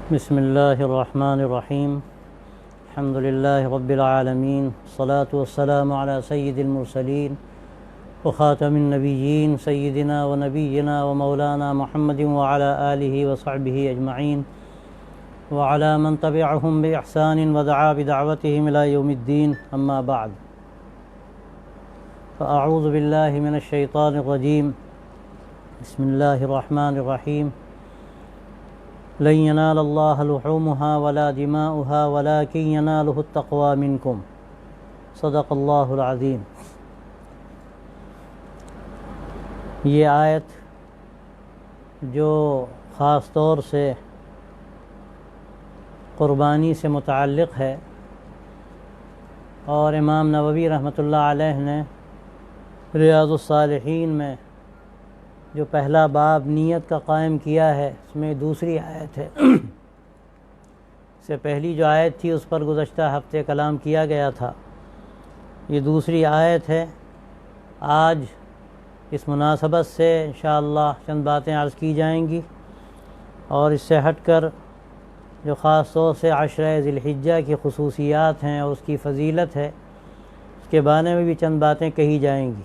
بسم الله الرحمن الرحيم. الحمد لله رب العالمين، الصلاة والسلام على سيد المرسلين وخاتم النبيين سيدنا ونبينا ومولانا محمد وعلى آله وصحبه أجمعين وعلى من تبعهم بإحسان ودعا بدعوتهم إلى يوم الدين. أما بعد، فأعوذ بالله من الشيطان الرجيم. بسم الله الرحمن الرحيم. لن ينال الله لحومها ولا دماؤها ولكن يناله التقوى منكم. صدق اللہ العظیم. یہ آیت جو خاص طور سے قربانی سے متعلق ہے، اور امام نووی رحمۃ اللہ علیہ نے ریاض الصالحین میں جو پہلا باب نیت کا قائم کیا ہے، اس میں دوسری آیت ہے. اس سے پہلی جو آیت تھی اس پر گزشتہ ہفتے کلام کیا گیا تھا. یہ دوسری آیت ہے. آج اس مناسبت سے انشاءاللہ چند باتیں عرض کی جائیں گی، اور اس سے ہٹ کر جو خاص طور سے عشرہ ذی الحجہ کی خصوصیات ہیں اور اس کی فضیلت ہے، اس کے بارے میں بھی چند باتیں کہی جائیں گی.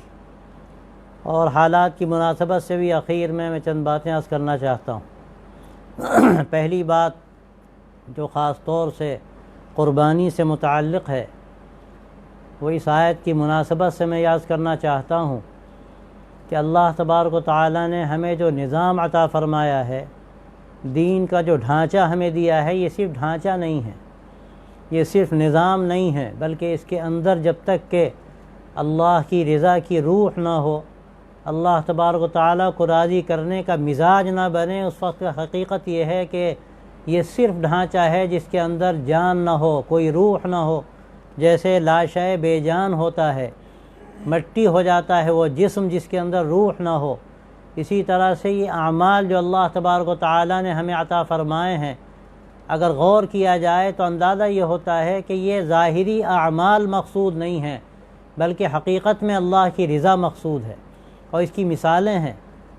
اور حالات کی مناسبت سے بھی آخر میں چند باتیں عرض کرنا چاہتا ہوں. پہلی بات جو خاص طور سے قربانی سے متعلق ہے، وہ اس آیت کی مناسبت سے میں عرض کرنا چاہتا ہوں کہ اللہ تبارک و تعالیٰ نے ہمیں جو نظام عطا فرمایا ہے، دین کا جو ڈھانچہ ہمیں دیا ہے، یہ صرف ڈھانچہ نہیں ہے، یہ صرف نظام نہیں ہے، بلکہ اس کے اندر جب تک کہ اللہ کی رضا کی روح نہ ہو، اللہ تبارک و تعالیٰ کو راضی کرنے کا مزاج نہ بنے، اس وقت حقیقت یہ ہے کہ یہ صرف ڈھانچہ ہے جس کے اندر جان نہ ہو، کوئی روح نہ ہو. جیسے لاشے بے جان ہوتا ہے، مٹی ہو جاتا ہے وہ جسم جس کے اندر روح نہ ہو، اسی طرح سے یہ اعمال جو اللہ تبارک و تعالیٰ نے ہمیں عطا فرمائے ہیں، اگر غور کیا جائے تو اندازہ یہ ہوتا ہے کہ یہ ظاہری اعمال مقصود نہیں ہیں، بلکہ حقیقت میں اللہ کی رضا مقصود ہے. اور اس کی مثالیں ہیں.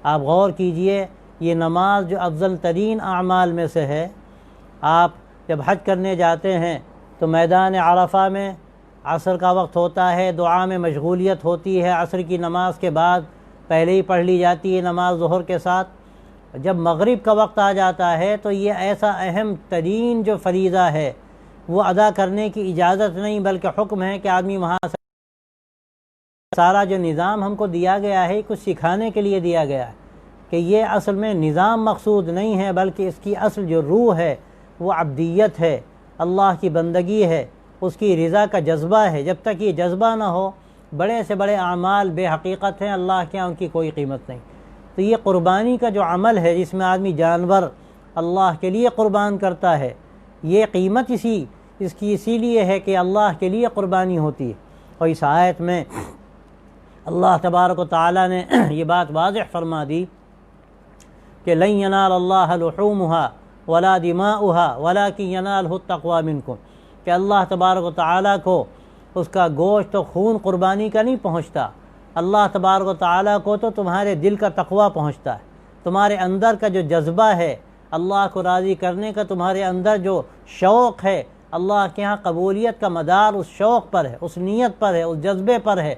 آپ غور کیجئے، یہ نماز جو افضل ترین اعمال میں سے ہے، آپ جب حج کرنے جاتے ہیں تو میدان عرفہ میں عصر کا وقت ہوتا ہے، دعا میں مشغولیت ہوتی ہے، عصر کی نماز کے بعد پہلے ہی پڑھ لی جاتی ہے نماز ظہر کے ساتھ. جب مغرب کا وقت آ جاتا ہے تو یہ ایسا اہم ترین جو فریضہ ہے وہ ادا کرنے کی اجازت نہیں، بلکہ حکم ہے کہ آدمی وہاں سے سارا جو نظام ہم کو دیا گیا ہے کچھ سکھانے کے لیے دیا گیا ہے کہ یہ اصل میں نظام مقصود نہیں ہے، بلکہ اس کی اصل جو روح ہے وہ عبدیت ہے، اللہ کی بندگی ہے، اس کی رضا کا جذبہ ہے. جب تک یہ جذبہ نہ ہو، بڑے سے بڑے اعمال بے حقیقت ہیں، اللہ کے یہاں ان کی کوئی قیمت نہیں. تو یہ قربانی کا جو عمل ہے جس میں آدمی جانور اللہ کے لیے قربان کرتا ہے، یہ قیمت اس کی اسی لیے ہے کہ اللہ کے لیے قربانی ہوتی ہے. اور اس آیت میں اللہ تبارک و تعالیٰ نے یہ بات واضح فرما دی کہ لن ینال اللہ لحومها ولا دماؤها ولکن ینالہ التقوی منکم، کہ اللہ تبارک و تعالیٰ کو اس کا گوشت و خون قربانی کا نہیں پہنچتا. اللہ تبارک و تعالیٰ کو تو تمہارے دل کا تقوی پہنچتا ہے، تمہارے اندر کا جو جذبہ ہے اللہ کو راضی کرنے کا، تمہارے اندر جو شوق ہے، اللہ کے ہاں قبولیت کا مدار اس شوق پر ہے، اس نیت پر ہے، اس جذبے پر ہے.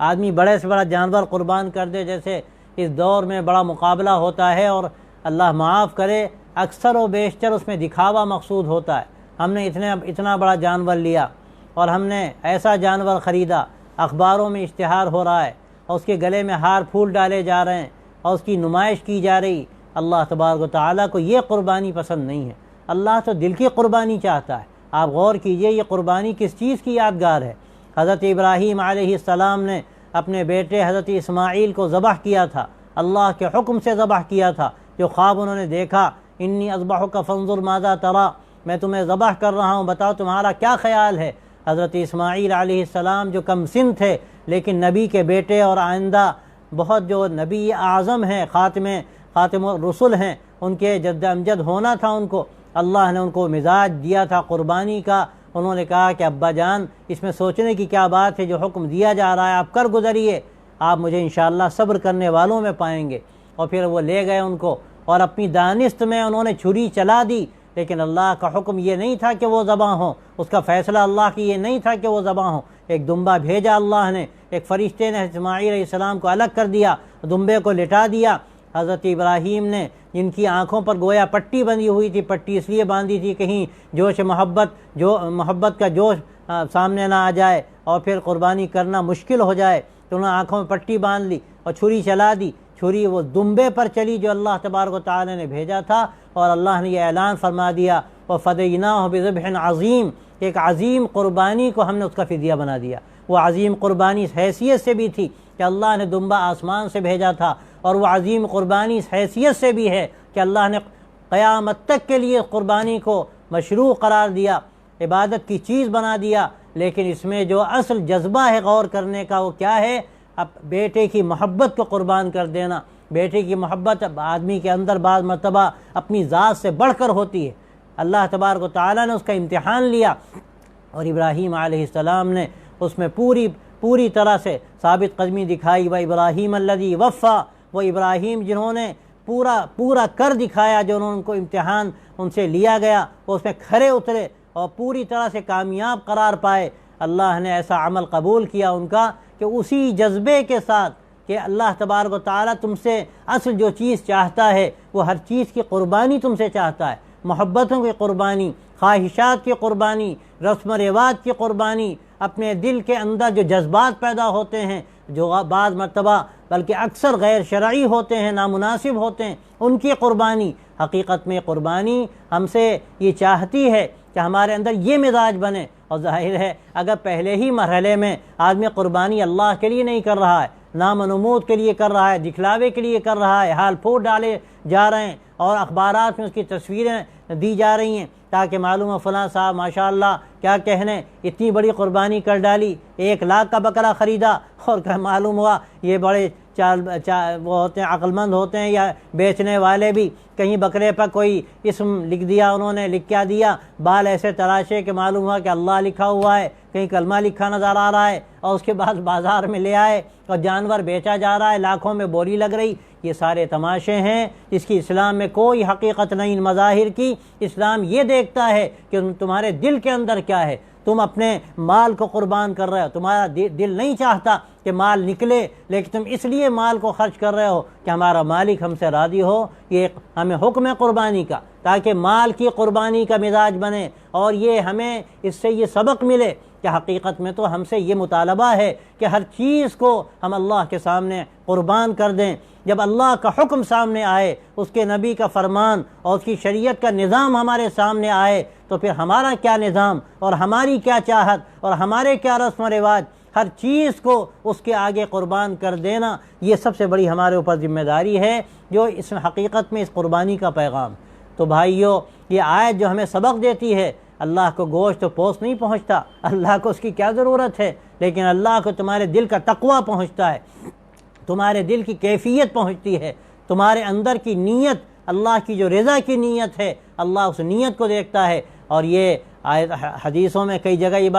آدمی بڑے سے بڑا جانور قربان کر دے، جیسے اس دور میں بڑا مقابلہ ہوتا ہے، اور اللہ معاف کرے اکثر و بیشتر اس میں دکھاوا مقصود ہوتا ہے. ہم نے اتنا بڑا جانور لیا اور ہم نے ایسا جانور خریدا، اخباروں میں اشتہار ہو رہا ہے، اور اس کے گلے میں ہار پھول ڈالے جا رہے ہیں اور اس کی نمائش کی جا رہی. اللہ تبارک و تعالیٰ کو یہ قربانی پسند نہیں ہے. اللہ تو دل کی قربانی چاہتا ہے. آپ غور کیجئے یہ قربانی کس چیز کی یادگار ہے. حضرت ابراہیم علیہ السلام نے اپنے بیٹے حضرت اسماعیل کو ذبح کیا تھا، اللہ کے حکم سے ذبح کیا تھا. جو خواب انہوں نے دیکھا، انی اذبحک فانظر ماذا تری، میں تمہیں ذبح کر رہا ہوں، بتاؤ تمہارا کیا خیال ہے. حضرت اسماعیل علیہ السلام جو کم سن تھے لیکن نبی کے بیٹے اور آئندہ بہت جو نبی اعظم ہیں، خاتم الرسل ہیں، ان کے جد امجد ہونا تھا. ان کو اللہ نے ان کو مزاج دیا تھا قربانی کا. انہوں نے کہا کہ ابا جان، اس میں سوچنے کی کیا بات ہے، جو حکم دیا جا رہا ہے آپ کر گزریے، آپ مجھے انشاءاللہ صبر کرنے والوں میں پائیں گے. اور پھر وہ لے گئے ان کو، اور اپنی دانست میں انہوں نے چھری چلا دی لیکن اللہ کا حکم یہ نہیں تھا کہ وہ ذبح ہوں، اس کا فیصلہ اللہ کی یہ نہیں تھا کہ وہ ذبح ہوں۔ ایک دمبا بھیجا اللہ نے، ایک فرشتے نے اسماعیل علیہ السلام کو الگ کر دیا، دمبے کو لٹا دیا۔ حضرت ابراہیم نے، جن کی آنکھوں پر گویا پٹی بندھی ہوئی تھی، پٹی اس لیے باندھی تھی کہیں محبت کا جوش سامنے نہ آ جائے اور پھر قربانی کرنا مشکل ہو جائے، تو انہوں نے آنکھوں میں پٹی باندھ لی اور چھری چلا دی۔ چھری وہ دمبے پر چلی جو اللہ تبارک و تعالی نے بھیجا تھا، اور اللہ نے یہ اعلان فرما دیا وَفَدَيْنَاهُ بِذِبْحٍ عَظِيمٍ، ایک عظیم قربانی کو ہم نے اس کا فدیہ بنا دیا۔ وہ عظیم قربانی اس حیثیت سے بھی تھی کہ اللہ نے دمبا آسمان سے بھیجا تھا، اور وہ عظیم قربانی اس حیثیت سے بھی ہے کہ اللہ نے قیامت تک کے لیے قربانی کو مشروع قرار دیا، عبادت کی چیز بنا دیا۔ لیکن اس میں جو اصل جذبہ ہے غور کرنے کا، وہ کیا ہے؟ اب بیٹے کی محبت کو قربان کر دینا۔ بیٹے کی محبت آدمی کے اندر بعض مرتبہ اپنی ذات سے بڑھ کر ہوتی ہے۔ اللہ تبارک و تعالیٰ نے اس کا امتحان لیا، اور ابراہیم علیہ السلام نے اس میں پوری طرح سے ثابت قدمی دکھائی۔ وَإِبْرَاهِيمَ الَّذِي وَفَّى، وہ ابراہیم جنہوں نے پورا کر دکھایا، جو ان کو امتحان ان سے لیا گیا، وہ اس میں کھرے اترے اور پوری طرح سے کامیاب قرار پائے۔ اللہ نے ایسا عمل قبول کیا ان کا کہ اسی جذبے کے ساتھ کہ اللہ تبارک و تعالیٰ تم سے اصل جو چیز چاہتا ہے، وہ ہر چیز کی قربانی تم سے چاہتا ہے، محبتوں کی قربانی، خواہشات کی قربانی، رسم و رواج کی قربانی، اپنے دل کے اندر جو جذبات پیدا ہوتے ہیں، جو بعض مرتبہ بلکہ اکثر غیر شرعی ہوتے ہیں، نامناسب ہوتے ہیں، ان کی قربانی۔ حقیقت میں قربانی ہم سے یہ چاہتی ہے کہ ہمارے اندر یہ مزاج بنے، اور ظاہر ہے اگر پہلے ہی مرحلے میں آدمی قربانی اللہ کے لیے نہیں کر رہا ہے، نام و نمود کے لیے کر رہا ہے، دکھلاوے کے لیے کر رہا ہے، حال پھوٹ ڈالے جا رہے ہیں، اور اخبارات میں اس کی تصویریں دی جا رہی ہیں تاکہ معلوم ہو فلاں صاحب ماشاءاللہ کیا کہنے، اتنی بڑی قربانی کر ڈالی، 1 لاکھ کا بکرا خریدا، اور معلوم ہوا یہ بڑے وہ ہوتے ہیں، عقل مند ہوتے ہیں، یا بیچنے والے بھی کہیں بکرے پر کوئی اسم لکھ دیا، انہوں نے لکھ کیا دیا، بال ایسے تراشے کہ معلوم ہوا کہ اللہ لکھا ہوا ہے، کہیں کلمہ لکھا نظر آ رہا ہے، اور اس کے بعد بازار میں لے آئے اور جانور بیچا جا رہا ہے، لاکھوں میں بولی لگ رہی۔ یہ سارے تماشے ہیں، اس کی اسلام میں کوئی حقیقت نہیں مظاہر کی۔ اسلام یہ دیکھتا ہے کہ تمہارے دل کے اندر کیا ہے۔ تم اپنے مال کو قربان کر رہے ہو، تمہارا دل نہیں چاہتا کہ مال نکلے، لیکن تم اس لیے مال کو خرچ کر رہے ہو کہ ہمارا مالک ہم سے راضی ہو۔ یہ ہمیں حکم ہے قربانی کا، تاکہ مال کی قربانی کا مزاج بنے، اور یہ ہمیں اس سے یہ سبق ملے کہ حقیقت میں تو ہم سے یہ مطالبہ ہے کہ ہر چیز کو ہم اللہ کے سامنے قربان کر دیں۔ جب اللہ کا حکم سامنے آئے، اس کے نبی کا فرمان اور اس کی شریعت کا نظام ہمارے سامنے آئے، تو پھر ہمارا کیا نظام اور ہماری کیا چاہت اور ہمارے کیا رسم و رواج، ہر چیز کو اس کے آگے قربان کر دینا، یہ سب سے بڑی ہمارے اوپر ذمہ داری ہے، جو اس حقیقت میں اس قربانی کا پیغام۔ تو بھائیو، یہ آیت جو ہمیں سبق دیتی ہے، اللہ کو گوشت و پوست نہیں پہنچتا، اللہ کو اس کی کیا ضرورت ہے، لیکن اللہ کو تمہارے دل کا تقویٰ پہنچتا ہے، تمہارے دل کی کیفیت پہنچتی ہے، تمہارے اندر کی نیت، اللہ کی جو رضا کی نیت ہے، اللہ اس نیت کو دیکھتا ہے۔ اور یہ آیت حدیثوں میں کئی جگہ یہ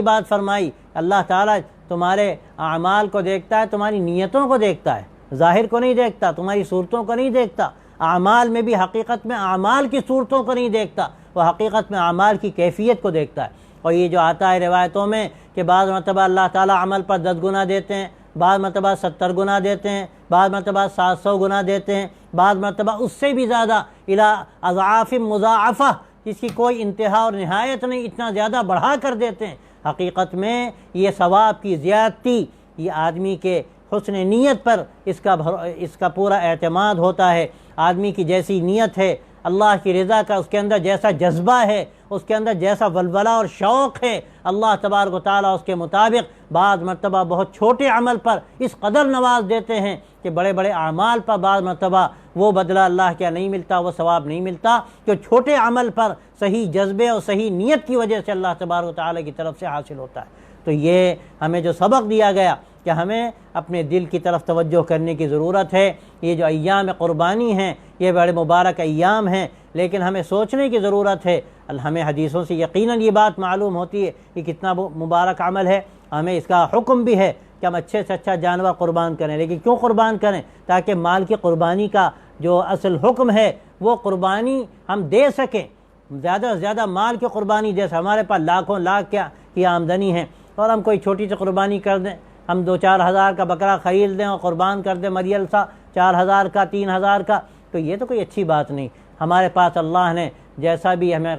بات فرمائی، اللہ تعالیٰ تمہارے اعمال کو دیکھتا ہے، تمہاری نیتوں کو دیکھتا ہے، ظاہر کو نہیں دیکھتا، تمہاری صورتوں کو نہیں دیکھتا۔ اعمال میں بھی حقیقت میں اعمال کی صورتوں کو نہیں دیکھتا، وہ حقیقت میں اعمال کی کیفیت کو دیکھتا ہے۔ اور یہ جو آتا ہے روایتوں میں کہ بعض مرتبہ اللہ تعالیٰ عمل پر 10 گنا دیتے ہیں، بعض مرتبہ 70 گنا دیتے ہیں، بعض مرتبہ 700 گنا دیتے ہیں، بعض مرتبہ اس سے بھی زیادہ، الی اضعاف مضاعفہ، جس کی کوئی انتہا اور نہایت نہیں، اتنا زیادہ بڑھا کر دیتے ہیں۔ حقیقت میں یہ ثواب کی زیادتی، یہ آدمی کے حسن نیت پر اس کا پورا اعتماد ہوتا ہے۔ آدمی کی جیسی نیت ہے، اللہ کی رضا کا اس کے اندر جیسا جذبہ ہے، اس کے اندر جیسا ولولہ اور شوق ہے، اللہ تبارک و تعالیٰ اس کے مطابق بعض مرتبہ بہت چھوٹے عمل پر اس قدر نواز دیتے ہیں کہ بڑے بڑے اعمال پر بعض مرتبہ وہ بدلہ اللہ کیا نہیں ملتا، وہ ثواب نہیں ملتا، جو چھوٹے عمل پر صحیح جذبے اور صحیح نیت کی وجہ سے اللہ تبارک و تعالیٰ کی طرف سے حاصل ہوتا ہے۔ تو یہ ہمیں جو سبق دیا گیا کہ ہمیں اپنے دل کی طرف توجہ کرنے کی ضرورت ہے۔ یہ جو ایام قربانی ہیں، یہ بڑے مبارک ایام ہیں، لیکن ہمیں سوچنے کی ضرورت ہے۔ ہمیں حدیثوں سے یقیناً یہ بات معلوم ہوتی ہے کہ کتنا مبارک عمل ہے، ہمیں اس کا حکم بھی ہے کہ ہم اچھے سے اچھا جانور قربان کریں، لیکن کیوں قربان کریں؟ تاکہ مال کی قربانی کا جو اصل حکم ہے وہ قربانی ہم دے سکیں، زیادہ سے زیادہ مال کی قربانی دے سکیں۔ ہمارے پاس لاکھوں لاکھ کی آمدنی ہے اور ہم کوئی چھوٹی سی قربانی کر دیں، ہم 2-4 ہزار کا بکرا خرید دیں اور قربان کر دیں مریل سا 4 ہزار کا 3 ہزار کا، تو یہ تو کوئی اچھی بات نہیں۔ ہمارے پاس اللہ نے جیسا بھی ہمیں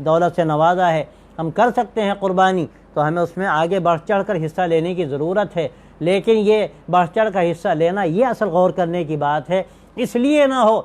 دولت سے نوازا ہے، ہم کر سکتے ہیں قربانی، تو ہمیں اس میں آگے بڑھ چڑھ کر حصہ لینے کی ضرورت ہے۔ لیکن یہ بڑھ چڑھ کر حصہ لینا یہ اصل غور کرنے کی بات ہے، اس لیے نہ ہو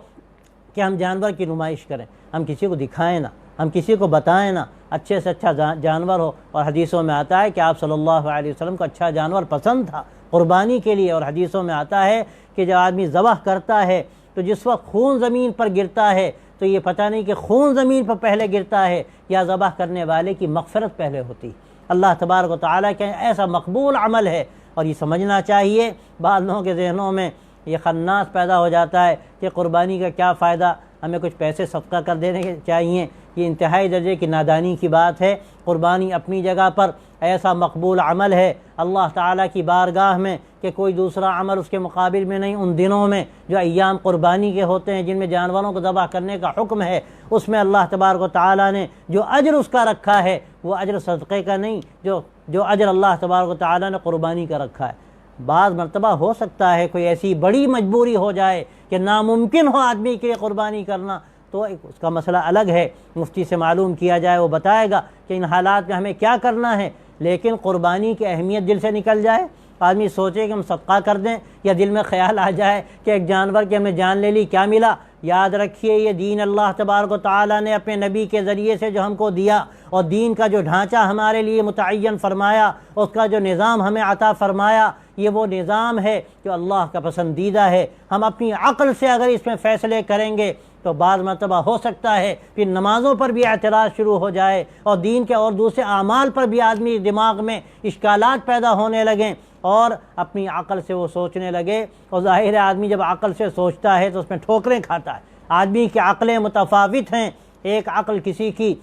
کہ ہم جانور کی نمائش کریں، ہم کسی کو دکھائیں نہ، ہم کسی کو بتائیں نہ اچھے سے اچھا جانور ہو۔ اور حدیثوں میں آتا ہے کہ آپ صلی اللہ علیہ وسلم کو اچھا جانور پسند تھا قربانی کے لیے، اور حدیثوں میں آتا ہے کہ جب آدمی ذبح کرتا ہے تو جس وقت خون زمین پر گرتا ہے تو یہ پتہ نہیں کہ خون زمین پر پہلے گرتا ہے یا ذبح کرنے والے کی مغفرت پہلے ہوتی۔ اللہ تبارک و تعالیٰ کے ایسا مقبول عمل ہے، اور یہ سمجھنا چاہیے۔ بعض لوگوں کے ذہنوں میں یہ خناس پیدا ہو جاتا ہے کہ قربانی کا کیا فائدہ، ہمیں کچھ پیسے صدقہ کر دینے چاہیے۔ یہ انتہائی درجے کی نادانی کی بات ہے۔ قربانی اپنی جگہ پر ایسا مقبول عمل ہے اللہ تعالیٰ کی بارگاہ میں کہ کوئی دوسرا عمل اس کے مقابل میں نہیں۔ ان دنوں میں جو ایام قربانی کے ہوتے ہیں، جن میں جانوروں کو ذبح کرنے کا حکم ہے، اس میں اللہ تبارک و تعالیٰ نے جو اجر اس کا رکھا ہے وہ اجر صدقے کا نہیں، جو اجر اللہ تبارک و تعالیٰ نے قربانی کا رکھا ہے۔ بعض مرتبہ ہو سکتا ہے کوئی ایسی بڑی مجبوری ہو جائے کہ ناممکن ہو آدمی کے لیے قربانی کرنا، تو اس کا مسئلہ الگ ہے، مفتی سے معلوم کیا جائے، وہ بتائے گا کہ ان حالات میں ہمیں کیا کرنا ہے۔ لیکن قربانی کی اہمیت دل سے نکل جائے، آدمی سوچے کہ ہم صدقہ کر دیں، یا دل میں خیال آ جائے کہ ایک جانور کی ہم نے جان لے لی، کیا ملا؟ یاد رکھیے یہ دین اللہ تبارک و تعالیٰ نے اپنے نبی کے ذریعے سے جو ہم کو دیا، اور دین کا جو ڈھانچہ ہمارے لیے متعین فرمایا، اس کا جو نظام ہمیں عطا فرمایا، یہ وہ نظام ہے جو اللہ کا پسندیدہ ہے۔ ہم اپنی عقل سے اگر اس میں فیصلے کریں گے تو بعض مرتبہ ہو سکتا ہے پھر نمازوں پر بھی اعتراض شروع ہو جائے، اور دین کے اور دوسرے اعمال پر بھی آدمی دماغ میں اشکالات پیدا ہونے لگیں، اور اپنی عقل سے وہ سوچنے لگے۔ اور ظاہر ہے آدمی جب عقل سے سوچتا ہے تو اس میں ٹھوکریں کھاتا ہے۔ آدمی کی عقلیں متفاوت ہیں، ایک عقل کسی کی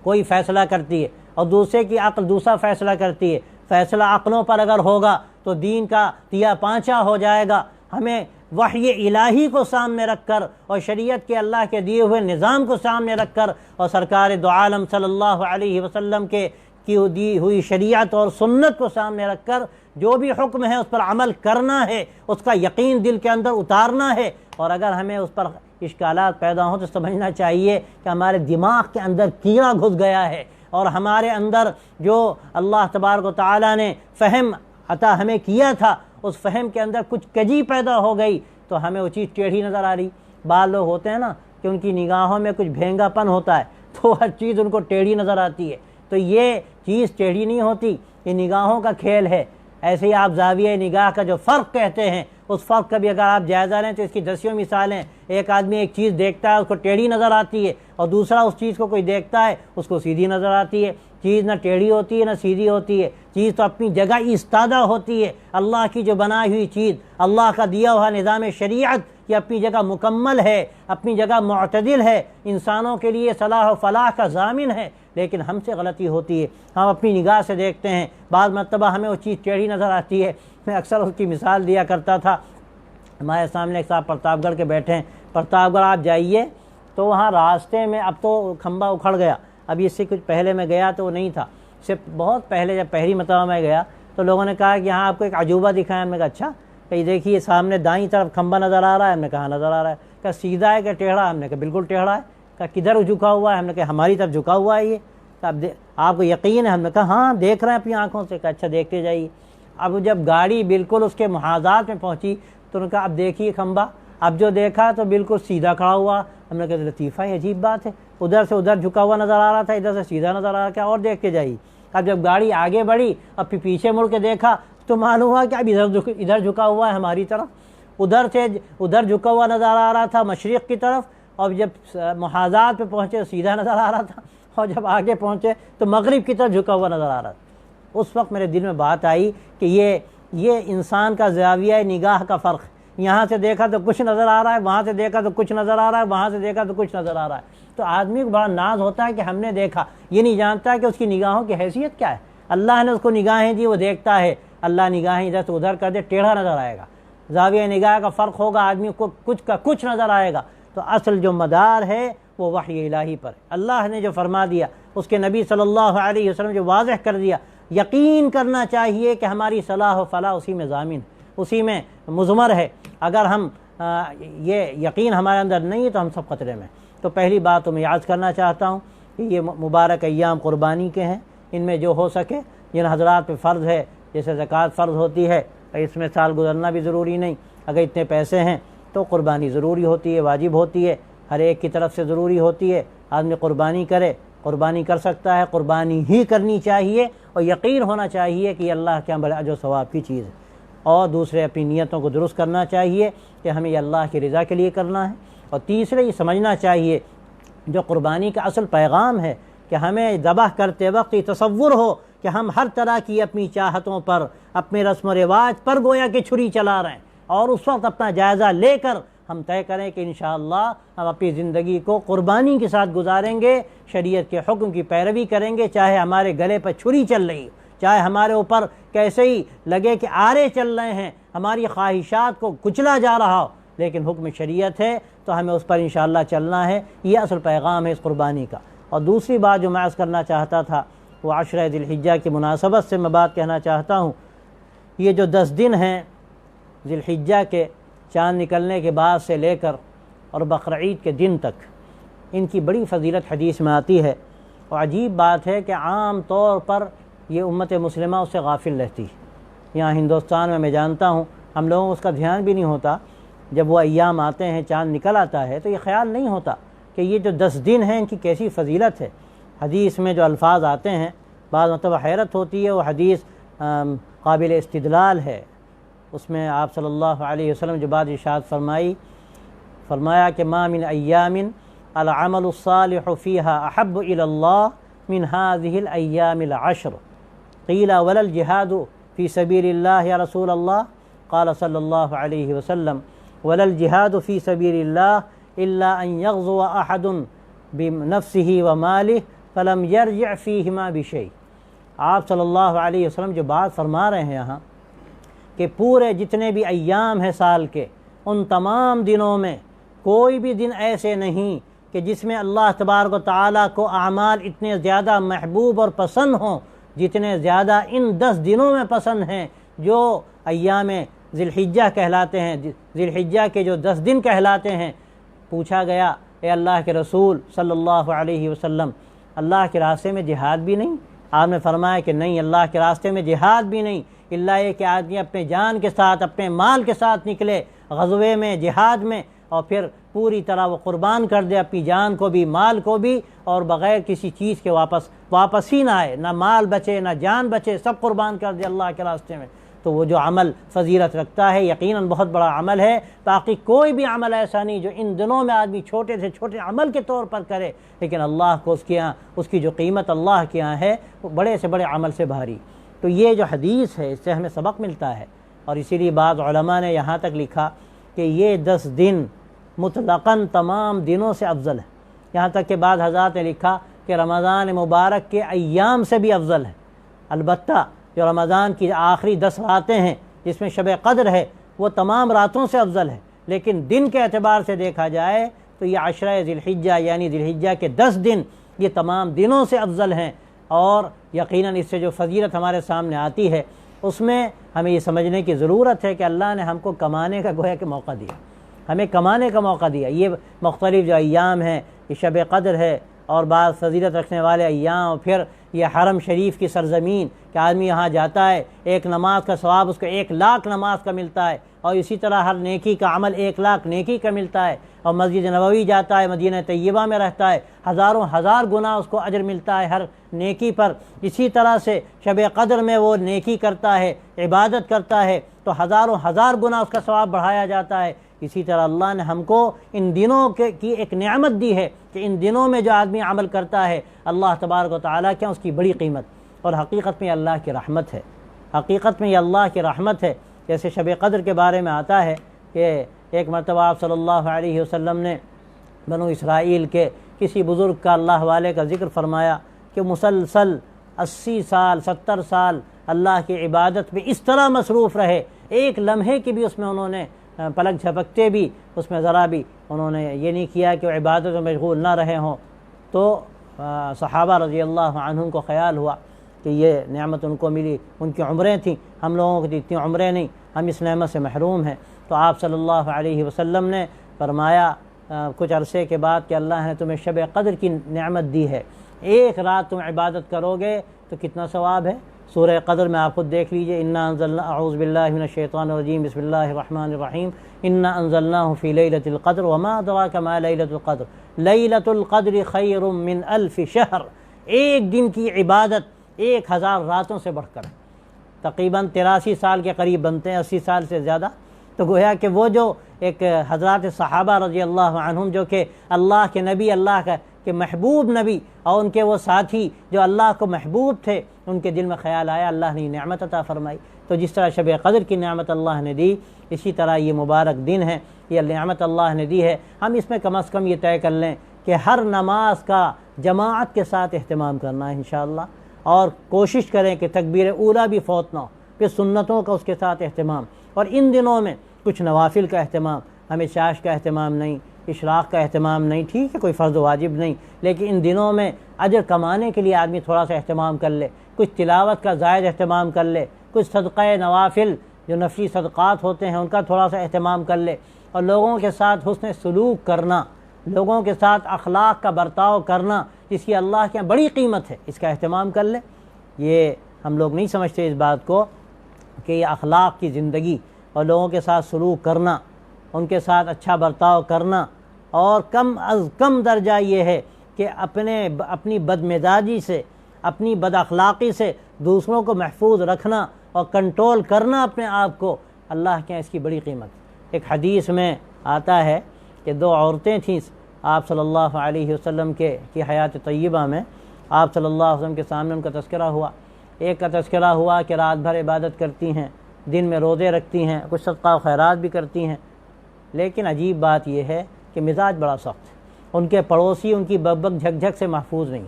کوئی فیصلہ کرتی ہے اور دوسرے کی عقل دوسرا فیصلہ کرتی ہے۔ فیصلہ عقلوں پر اگر ہوگا تو دین کا تیا پانچا ہو جائے گا۔ ہمیں وحی الہی کو سامنے رکھ کر اور شریعت کے اللہ کے دیے ہوئے نظام کو سامنے رکھ کر اور سرکار دو عالم صلی اللہ علیہ وسلم کی دی ہوئی شریعت اور سنت کو سامنے رکھ کر جو بھی حکم ہے اس پر عمل کرنا ہے، اس کا یقین دل کے اندر اتارنا ہے۔ اور اگر ہمیں اس پر اشکالات پیدا ہوں تو سمجھنا چاہیے کہ ہمارے دماغ کے اندر کیڑا گھس گیا ہے، اور ہمارے اندر جو اللہ تبارک و تعالیٰ نے فہم عطا ہمیں کیا تھا، اس فہم کے اندر کچھ کجی پیدا ہو گئی تو ہمیں وہ چیز ٹیڑھی نظر آ رہی۔ بعض لوگ ہوتے ہیں نا کہ ان کی نگاہوں میں کچھ بھینگا پن ہوتا ہے تو ہر چیز ان کو ٹیڑھی نظر آتی ہے، تو یہ چیز ٹیڑھی نہیں ہوتی، یہ نگاہوں کا کھیل ہے۔ ایسے ہی آپ زاویہ نگاہ کا جو فرق کہتے ہیں، اس فرق کا بھی اگر آپ جائزہ لیں تو اس کی دسیوں مثالیں۔ ایک آدمی ایک چیز دیکھتا ہے اس کو ٹیڑھی نظر آتی ہے، اور دوسرا اس چیز کو کوئی دیکھتا ہے اس کو سیدھی نظر آتی ہے۔ چیز نہ ٹیڑھی ہوتی ہے نہ سیدھی ہوتی ہے، چیز تو اپنی جگہ ایستادہ ہوتی ہے۔ اللہ کی جو بنائی ہوئی چیز، اللہ کا دیا ہوا نظام شریعت، یہ اپنی جگہ مکمل ہے، اپنی جگہ معتدل ہے، انسانوں کے لیے صلاح و فلاح کا ضامن ہے۔ لیکن ہم سے غلطی ہوتی ہے، ہم اپنی نگاہ سے دیکھتے ہیں، بعض مرتبہ ہمیں وہ چیز ٹیڑھی نظر آتی ہے۔ میں اکثر اس کی مثال دیا کرتا تھا۔ ہمارے سامنے ایک صاحب پرتاپ گڑھ کے بیٹھے ہیں، پرتاپ گڑھ آپ جائیے تو وہاں راستے میں، اب تو کھمبا اکھڑ گیا، اب اس سے کچھ پہلے میں گیا تو وہ نہیں تھا، اس سے بہت پہلے جب پہلی مرتبہ میں گیا تو لوگوں نے کہا کہ یہاں آپ کو ایک عجوبہ دکھایا۔ ہم نے کہا اچھا، کہ دیکھیے سامنے دائیں طرف کھمبا نظر آ رہا ہے۔ ہم نے کہا نظر آ رہا ہے۔ کہا سیدھا ہے کہ ٹیڑھا؟ ہم نے کہا بالکل ٹیڑھا ہے۔ کہا کدھر جھکا ہوا ہے؟ ہم نے کہا ہماری طرف جھکا ہوا ہے یہ۔ اب آپ کو یقین ہے؟ ہم نے کہا ہاں دیکھ رہے ہیں اپنی آنکھوں سے۔ کہا اچھا دیکھتے جائیے۔ اب جب گاڑی بالکل اس کے محاذات میں پہنچی تو انہوں نے کہا اب دیکھیے کھمبا۔ اب جو دیکھا تو بالکل سیدھا کھڑا ہوا۔ ہم نے کہا لطیفہ ہے، عجیب بات ہے، ادھر سے ادھر جھکا ہوا نظر آ رہا تھا، ادھر سے سیدھا نظر آ رہا تھا، اور دیکھتے جائیے۔ اب جب گاڑی آگے بڑھی اب پھر پیچھے مڑ کے دیکھا تو معلوم ہوا کہ اب ادھر جھکا ہوا ہے ہماری طرف، ادھر سے ادھر جھکا ہوا نظر آ رہا تھا مشرق کی طرف، اور جب محاذات پہ پہنچے سیدھا نظر آ رہا تھا، اور جب آگے پہنچے تو مغرب کی طرف جھکا ہوا نظر آ رہا تھا۔ اس وقت میرے دل میں بات آئی کہ یہ انسان کا زاویہ نگاہ کا فرق ہے۔ یہاں سے دیکھا تو کچھ نظر آ رہا ہے، وہاں سے دیکھا تو کچھ نظر آ رہا ہے، وہاں سے دیکھا تو کچھ نظر آ رہا ہے۔ تو آدمی کو بڑا ناز ہوتا ہے کہ ہم نے دیکھا، یہ نہیں جانتا کہ اس کی نگاہوں کی حیثیت کیا ہے۔ اللہ نے اس کو نگاہیں دی، وہ دیکھتا ہے، اللہ نگاہیں ادھر سے ادھر کر دے ٹیڑھا نظر آئے گا۔ زاویہ نگاہ کا فرق ہوگا، آدمی کو کچھ کا کچھ نظر آئے گا، تو اصل جو مدار ہے وہ وحی الہی پر ہے۔ اللہ نے جو فرما دیا، اس کے نبی صلی اللہ علیہ وسلم جو واضح کر دیا، یقین کرنا چاہیے کہ ہماری صلاح و فلاح اسی میں ضامن ہے، اسی میں مضمر ہے۔ اگر ہم یہ یقین ہمارے اندر نہیں ہے تو ہم سب خطرے میں۔ تو پہلی بات تو میں یاد کرنا چاہتا ہوں کہ یہ مبارک ایام قربانی کے ہیں، ان میں جو ہو سکے، جن حضرات پہ فرض ہے، جیسے زکوٰۃ فرض ہوتی ہے، اس میں سال گزرنا بھی ضروری نہیں، اگر اتنے پیسے ہیں تو قربانی ضروری ہوتی ہے، واجب ہوتی ہے، ہر ایک کی طرف سے ضروری ہوتی ہے، آدمی قربانی کرے، قربانی کر سکتا ہے، قربانی ہی کرنی چاہیے، اور یقین ہونا چاہیے کہ یہ اللہ کے بڑے اجر و ثواب کی چیز ہے۔ اور دوسرے اپنی نیتوں کو درست کرنا چاہیے کہ ہمیں یہ اللہ کی رضا کے لیے کرنا ہے، اور تیسرے یہ سمجھنا چاہیے جو قربانی کا اصل پیغام ہے کہ ہمیں ذبح کرتے وقت یہ تصور ہو کہ ہم ہر طرح کی اپنی چاہتوں پر، اپنے رسم و رواج پر گویا کہ چھری چلا رہے ہیں، اور اس وقت اپنا جائزہ لے کر ہم طے کریں کہ انشاءاللہ ہم اپنی زندگی کو قربانی کے ساتھ گزاریں گے، شریعت کے حکم کی پیروی کریں گے، چاہے ہمارے گلے پر چھری چل رہی ہو، چاہے ہمارے اوپر کیسے ہی لگے کہ آرے چل رہے ہیں، ہماری خواہشات کو کچلا جا رہا ہو، لیکن حکم شریعت ہے تو ہمیں اس پر انشاءاللہ چلنا ہے۔ یہ اصل پیغام ہے اس قربانی کا۔ اور دوسری بات جو میں عرض کرنا چاہتا تھا وہ عشرہ ذی الحجہ کی مناسبت سے میں بات کہنا چاہتا ہوں۔ یہ جو 10 دن ہیں ذی الحجہ کے، چاند نکلنے کے بعد سے لے کر اور بقرعید کے دن تک، ان کی بڑی فضیلت حدیث میں آتی ہے، اور عجیب بات ہے کہ عام طور پر یہ امت مسلمہ اس سے غافل رہتی ہے۔ یہاں ہندوستان میں جانتا ہوں ہم لوگوں کو اس کا دھیان بھی نہیں ہوتا، جب وہ ایام آتے ہیں، چاند نکل آتا ہے تو یہ خیال نہیں ہوتا کہ یہ جو 10 دن ہیں ان کی کیسی فضیلت ہے۔ حدیث میں جو الفاظ آتے ہیں، بعض مرتبہ حیرت ہوتی ہے، وہ حدیث قابل استدلال ہے۔ اس میں آپ صلی اللہ علیہ وسلم جو بات ارشاد فرمایا کہ ما من ایام العمل الصالح فیها احب الی اللہ من هذه الايام العشر قیل ولا الجہاد فی سبیل اللہ یا رسول اللہ قال صلی اللہ علیہ وسلم ولا الجہاد فی سبیل اللہ الا ان یغزو احد بنفسه ومالہ فلم یرجع فیہما بشیء۔ آپ صلی اللہ علیہ وسلم جو بات فرما رہے ہیں یہاں کہ پورے جتنے بھی ایام ہیں سال کے، ان تمام دنوں میں کوئی بھی دن ایسے نہیں کہ جس میں اللہ تبارک و تعالیٰ کو اعمال اتنے زیادہ محبوب اور پسند ہوں جتنے زیادہ ان 10 دنوں میں پسند ہیں جو ایام ذی الحجہ کہلاتے ہیں، ذی الحجہ کے جو 10 دن کہلاتے ہیں۔ پوچھا گیا اے اللہ کے رسول صلی اللہ علیہ وسلم، اللہ کے راستے میں جہاد بھی نہیں؟ آپ نے فرمایا کہ نہیں، اللہ کے راستے میں جہاد بھی نہیں، اللہ یہ کہ آدمی اپنے جان کے ساتھ، اپنے مال کے ساتھ نکلے غزوے میں، جہاد میں، اور پھر پوری طرح وہ قربان کر دے اپنی جان کو بھی، مال کو بھی، اور بغیر کسی چیز کے واپس ہی نہ آئے، نہ مال بچے نہ جان بچے، سب قربان کر دے اللہ کے راستے میں۔ تو وہ جو عمل فضیلت رکھتا ہے یقیناً بہت بڑا عمل ہے۔ باقی کوئی بھی عمل ایسا نہیں جو ان دنوں میں آدمی چھوٹے سے چھوٹے عمل کے طور پر کرے، لیکن اللہ کو اس کے یہاں اس کی جو قیمت اللہ کے یہاں ہے وہ بڑے سے بڑے عمل سے بھاری۔ تو یہ جو حدیث ہے اس سے ہمیں سبق ملتا ہے، اور اسی لیے بعض علماء نے یہاں تک لکھا کہ یہ 10 دن مطلقاً تمام دنوں سے افضل ہے، یہاں تک کہ بعض حضرات نے لکھا کہ رمضان مبارک کے ایام سے بھی افضل ہے۔ البتہ جو رمضان کی آخری 10 راتیں ہیں جس میں شب قدر ہے وہ تمام راتوں سے افضل ہے، لیکن دن کے اعتبار سے دیکھا جائے تو یہ عشرہ ذی الحجہ یعنی ذی الحجہ کے 10 دن یہ تمام دنوں سے افضل ہیں، اور یقیناً اس سے جو فضیلت ہمارے سامنے آتی ہے اس میں ہمیں یہ سمجھنے کی ضرورت ہے کہ اللہ نے ہم کو کمانے کا گویا کہ موقع دیا، ہمیں کمانے کا موقع دیا۔ یہ مختلف جو ایام ہیں، یہ شب قدر ہے اور بعض فضیلت رکھنے والے ایام، پھر یہ حرم شریف کی سرزمین کہ آدمی یہاں جاتا ہے، ایک نماز کا ثواب اس کو 1 لاکھ نماز کا ملتا ہے، اور اسی طرح ہر نیکی کا عمل 1 لاکھ نیکی کا ملتا ہے، اور مسجد نبوی جاتا ہے، مدینہ طیبہ میں رہتا ہے، ہزاروں ہزار گنا اس کو اجر ملتا ہے ہر نیکی پر۔ اسی طرح سے شب قدر میں وہ نیکی کرتا ہے، عبادت کرتا ہے، تو ہزاروں ہزار گنا اس کا ثواب بڑھایا جاتا ہے۔ اسی طرح اللہ نے ہم کو ان دنوں کی ایک نعمت دی ہے کہ ان دنوں میں جو آدمی عمل کرتا ہے اللہ تبارک و تعالیٰ کیا اس کی بڑی قیمت، اور حقیقت میں یہ اللہ کی رحمت ہے، حقیقت میں یہ اللہ کی رحمت ہے۔ جیسے شب قدر کے بارے میں آتا ہے کہ ایک مرتبہ آپ صلی اللہ علیہ وسلم نے بنو اسرائیل کے کسی بزرگ کا، اللہ والے کا ذکر فرمایا کہ مسلسل 80 سال 70 سال اللہ کی عبادت میں اس طرح مصروف رہے، ایک لمحے کی بھی اس میں انہوں نے پلک جھپکتے بھی اس میں ذرا بھی انہوں نے یہ نہیں کیا کہ وہ عبادت میں مشغول نہ رہے ہوں، تو صحابہ رضی اللہ عنہم کو خیال ہوا کہ یہ نعمت ان کو ملی، ان کی عمریں تھیں، ہم لوگوں کی اتنی عمریں نہیں، ہم اس نعمت سے محروم ہیں۔ تو آپ صلی اللہ علیہ وسلم نے فرمایا کچھ عرصے کے بعد کہ اللہ نے تمہیں شب قدر کی نعمت دی ہے، ایک رات تم عبادت کرو گے تو کتنا ثواب ہے۔ سورہ قدر میں آپ خود دیکھ لیجئے، انا انزلنا اعوذ باللہ من الشیطان الرجیم بسم اللہ الرحمن الرحیم انا انزلناہ فی لیلۃ القدر وما ادراک ما لیلۃ القدر لیلۃ القدر خیر من الف شہر۔ ایک دن کی عبادت 1000 راتوں سے بڑھ کر، تقریباً 83 سال کے قریب بنتے ہیں، 80 سال سے زیادہ۔ تو گویا کہ وہ جو ایک حضرات صحابہ رضی اللہ عنہم جو کہ اللہ کے نبی، اللہ کے محبوب نبی، اور ان کے وہ ساتھی جو اللہ کو محبوب تھے، ان کے دل میں خیال آیا اللہ نے نعمت عطا فرمائی۔ تو جس طرح شب قدر کی نعمت اللہ نے دی، اسی طرح یہ مبارک دن ہے، یہ نعمت اللہ نے دی ہے۔ ہم اس میں کم از کم یہ طے کر لیں کہ ہر نماز کا جماعت کے ساتھ اہتمام کرنا ہے انشاءاللہ، اور کوشش کریں کہ تکبیر اولیٰ بھی فوت نہ ہو، پھر سنتوں کا اس کے ساتھ اہتمام، اور ان دنوں میں کچھ نوافل کا اہتمام، ہمیں چاش کا اہتمام نہیں، اشراق کا اہتمام نہیں، ٹھیک ہے کوئی فرض واجب نہیں، لیکن ان دنوں میں اجر کمانے کے لیے آدمی تھوڑا سا اہتمام کر لے، کچھ تلاوت کا زائد اہتمام کر لے، کچھ صدقہ نوافل جو نفلی صدقات ہوتے ہیں ان کا تھوڑا سا اہتمام کر لے، اور لوگوں کے ساتھ حسن سلوک کرنا، لوگوں کے ساتھ اخلاق کا برتاؤ کرنا، جس کی اللہ کے یہاں بڑی قیمت ہے، اس کا اہتمام کر لے۔ یہ ہم لوگ نہیں سمجھتے اس بات کو کہ یہ اخلاق کی زندگی اور لوگوں کے ساتھ سلوک کرنا، ان کے ساتھ اچھا برتاؤ کرنا، اور کم از کم درجہ یہ ہے کہ اپنی بد مزاجی سے، اپنی بد اخلاقی سے دوسروں کو محفوظ رکھنا اور کنٹرول کرنا اپنے آپ کو، اللہ کے اس کی بڑی قیمت۔ ایک حدیث میں آتا ہے کہ 2 عورتیں تھیں آپ صلی اللہ علیہ وسلم کی حیات طیبہ میں، آپ صلی اللہ علیہ وسلم کے سامنے ان کا تذکرہ ہوا۔ ایک کا تذکرہ ہوا کہ رات بھر عبادت کرتی ہیں، دن میں روزے رکھتی ہیں، کچھ صدقہ و خیرات بھی کرتی ہیں، لیکن عجیب بات یہ ہے کہ مزاج بڑا سخت ہے، ان کے پڑوسی ان کی بک جھک جھک سے محفوظ نہیں،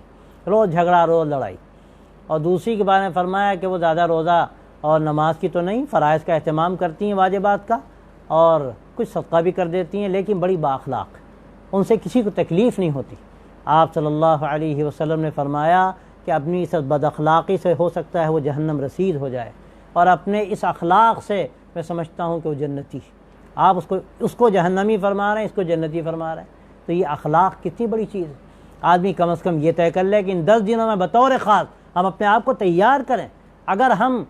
روز جھگڑا روز لڑائی۔ اور دوسری کے بارے میں فرمایا کہ وہ زیادہ روزہ اور نماز کی تو نہیں، فرائض کا اہتمام کرتی ہیں واجبات کا، اور کچھ صدقہ بھی کر دیتی ہیں، لیکن بڑی بااخلاق، ان سے کسی کو تکلیف نہیں ہوتی۔ آپ صلی اللہ علیہ وسلم نے فرمایا کہ اپنی اس بد اخلاقی سے ہو سکتا ہے وہ جہنم رسید ہو جائے، اور اپنے اس اخلاق سے میں سمجھتا ہوں کہ وہ جنتی ہے۔ آپ اس کو جہنمی فرما رہے ہیں، اس کو جنتی فرما رہے ہیں، تو یہ اخلاق کتنی بڑی چیز ہے۔ آدمی کم از کم یہ طے کر لے کہ ان 10 دنوں میں بطور خاص ہم اپنے آپ کو تیار کریں۔ اگر ہم